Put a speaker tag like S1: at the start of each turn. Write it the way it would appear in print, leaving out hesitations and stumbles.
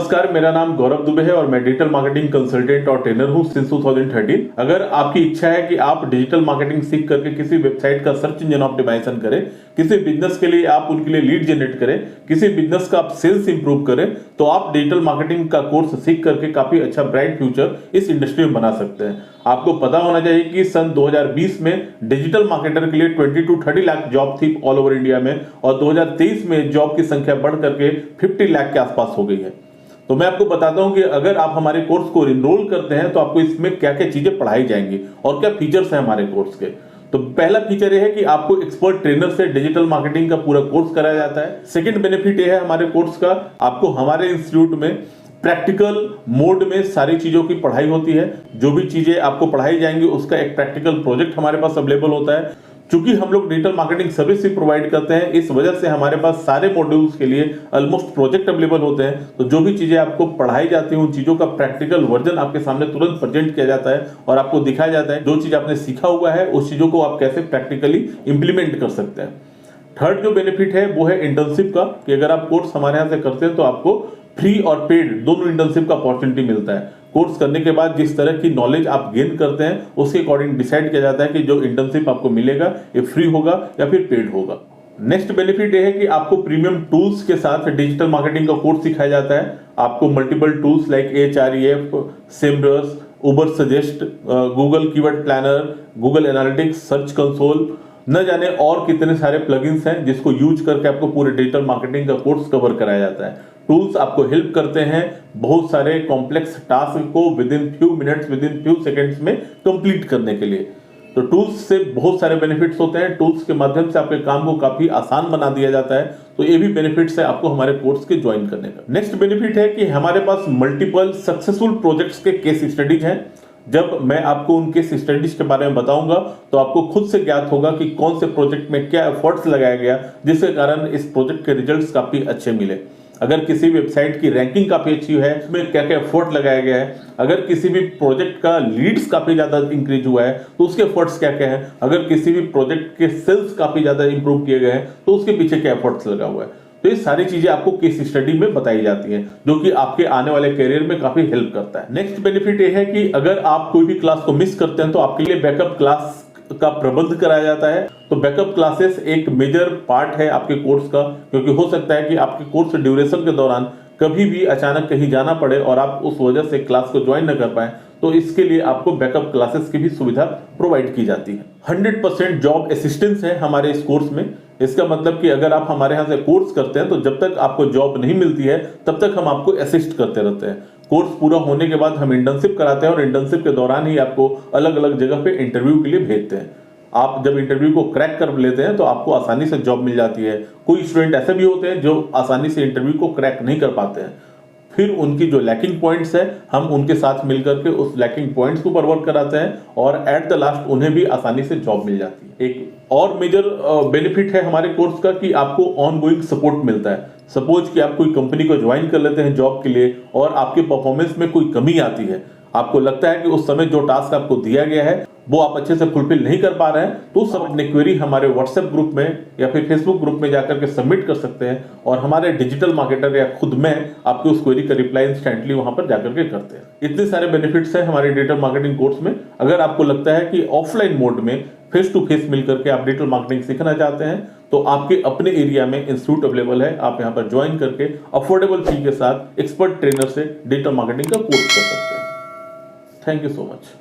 S1: नमस्कार, मेरा नाम गौरव दुबे है और मैं डिजिटल मार्केटिंग कंसल्टेंट और ट्रेनर हूं सिंस 2013। अगर आपकी इच्छा है कि आप डिजिटल मार्केटिंग सीख करके किसी वेबसाइट का सर्च इंजन ऑप्टिमाइजेशन करें, किसी बिजनेस के लिए आप उनके लिए लीड जनरेट करें, किसी बिजनेस का आप सेल्स इंप्रूव करें, तो आप डिजिटल मार्केटिंग का कोर्स सीख करके काफी अच्छा ब्राइट फ्यूचर इस इंडस्ट्री में बना सकते हैं। आपको पता होना चाहिए कि सन 2020 में डिजिटल मार्केटर के लिए 20 to 30 लाख जॉब थी ऑल ओवर इंडिया में, और 2023 में जॉब की संख्या बढ़ करके 50 लाख के आसपास हो गई है। तो मैं आपको बताता हूं कि अगर आप हमारे कोर्स को इनरोल करते हैं तो आपको इसमें क्या क्या चीजें पढ़ाई जाएंगी और क्या फीचर्स हैं हमारे कोर्स के। तो पहला फीचर यह है कि आपको एक्सपर्ट ट्रेनर से डिजिटल मार्केटिंग का पूरा कोर्स कराया जाता है। सेकंड बेनिफिट यह है हमारे कोर्स का, आपको हमारे इंस्टीट्यूट में प्रैक्टिकल मोड में सारी चीजों की पढ़ाई होती है। जो भी चीजें आपको पढ़ाई जाएंगी उसका एक प्रैक्टिकल प्रोजेक्ट हमारे पास अवेलेबल होता है। चूंकि हम लोग डिजिटल मार्केटिंग सर्विस भी प्रोवाइड करते हैं, इस वजह से हमारे पास सारे मॉड्यूल्स के लिए ऑलमोस्ट प्रोजेक्ट अवेलेबल होते हैं। तो जो भी चीजें आपको पढ़ाई जाती हैं उन चीजों का प्रैक्टिकल वर्जन आपके सामने तुरंत प्रेजेंट किया जाता है और आपको दिखाया जाता है जो चीज आपने सीखा हुआ है उस चीजों को आप कैसे प्रैक्टिकली इंप्लीमेंट कर सकते हैं। थर्ड जो बेनिफिट है वो है इंटर्नशिप का, कि अगर आप कोर्स हमारे यहाँ से करते हैं तो आपको फ्री और पेड दोनों इंटर्नशिप का अपॉर्चुनिटी मिलता है। कोर्स करने के बाद जिस तरह की नॉलेज आप गेन करते हैं उसके अकॉर्डिंग डिसाइड किया जाता है कि जो इंटर्नशिप आपको मिलेगा ये फ्री होगा या फिर पेड होगा। नेक्स्ट बेनिफिट ये है कि आपको प्रीमियम टूल्स के साथ डिजिटल मार्केटिंग का कोर्स सिखाया जाता है। आपको multiple tools like Ahref, Semrush, Ubersuggest, Google Keyword Planner, Google Analytics, Search Console, न जाने और कितने सारे प्लगइन्स हैं जिसको यूज करके आपको पूरे डिजिटल मार्केटिंग का कोर्स कवर कराया जाता है। टूल्स आपको हेल्प करते हैं बहुत सारे कॉम्प्लेक्स टास्क को with in few minutes, with in few seconds में कंप्लीट करने के लिए। तो टूल्स से बहुत सारे बेनिफिट्स होते हैं। टूल्स के माध्यम से आपके काम को काफी आसान बना दिया जाता है। तो ये भी बेनिफिट्स है आपको हमारे कोर्स के ज्वाइन करने का। नेक्स्ट बेनिफिट है कि हमारे पास मल्टीपल सक्सेसफुल प्रोजेक्ट्स के केस स्टडीज हैं। जब मैं आपको उनके स्टडीज के बारे में बताऊंगा तो आपको खुद से ज्ञात होगा कि कौन से प्रोजेक्ट में क्या एफर्ट्स लगाया गया जिसके कारण इस प्रोजेक्ट के रिजल्ट्स काफी अच्छे मिले। अगर किसी वेबसाइट की रैंकिंग काफी अच्छी है उसमें क्या क्या एफर्ट लगाया गया है। अगर किसी भी प्रोजेक्ट का लीड्स काफी ज्यादा इंक्रीज हुआ है तो उसके एफर्ट्स क्या क्या है। अगर किसी भी प्रोजेक्ट के सेल्स काफी ज्यादा इंप्रूव किए गए हैं तो उसके पीछे क्या एफर्ट्स लगा हुआ है। तो ये सारी चीजें आपको केस स्टडी में बताई जाती हैं जो कि आपके आने वाले करियर में काफी हेल्प करता है। नेक्स्ट बेनिफिट ये है कि अगर आप कोई भी क्लास को मिस करते हैं तो आपके लिए बैकअप क्लास का प्रबंध कराया जाता है। तो बैकअप क्लासेस एक मेजर पार्ट है आपके कोर्स का, क्योंकि हो सकता है कि आपके कोर्स ड्यूरेशन के दौरान कभी भी अचानक कहीं जाना पड़े और आप उस वजह से क्लास को ज्वाइन न कर पाए, तो इसके लिए आपको बैकअप क्लासेस की भी सुविधा प्रोवाइड की जाती है। 100% जॉब असिस्टेंस है हमारे इस कोर्स में। इसका मतलब कि अगर आप हमारे यहाँ से कोर्स करते हैं तो जब तक आपको जॉब नहीं मिलती है तब तक हम आपको असिस्ट करते रहते हैं। कोर्स पूरा होने के बाद हम इंटर्नशिप कराते हैं और इंटर्नशिप के दौरान ही आपको अलग अलग जगह पे इंटरव्यू के लिए भेजते हैं। आप जब इंटरव्यू को क्रैक कर लेते हैं तो आपको आसानी से जॉब मिल जाती है। कोई स्टूडेंट ऐसे भी होते हैं जो आसानी से इंटरव्यू को क्रैक नहीं कर पाते हैं, फिर उनकी जो लैकिंग पॉइंट्स है हम उनके साथ मिलकर के उस लैकिंग पॉइंट्स को ऊपर वर्क कराते हैं और एट द लास्ट उन्हें भी आसानी से जॉब मिल जाती है। एक और मेजर बेनिफिट है हमारे कोर्स का कि आपको ऑन गोइंग सपोर्ट मिलता है। सपोज कि आप कोई कंपनी को ज्वाइन कर लेते हैं जॉब के लिए और आपके परफॉर्मेंस में कोई कमी आती है, आपको लगता है कि उस समय जो टास्क आपको दिया गया है वो आप अच्छे से फुलफिल नहीं कर पा रहे हैं, तो सब अपने क्वेरी हमारे व्हाट्सएप ग्रुप में या फिर फेसबुक ग्रुप में जाकर के सबमिट कर सकते हैं और हमारे डिजिटल मार्केटर या खुद मैं आपकी उस क्वेरी का रिप्लाई इंस्टेंटली वहां पर जाकर के करते हैं। इतने सारे बेनिफिट्स हैं हमारे डिजिटल मार्केटिंग कोर्स में। अगर आपको लगता है कि ऑफलाइन मोड में फेस टू फेस मिलकर के आप डिजिटल मार्केटिंग सीखना चाहते हैं तो आपके अपने एरिया में इंस्टीट्यूट अवेलेबल है। आप यहाँ पर ज्वाइन करके अफोर्डेबल फी के साथ एक्सपर्ट ट्रेनर से डिजिटल मार्केटिंग का कोर्स कर सकते हैं। Thank you so much.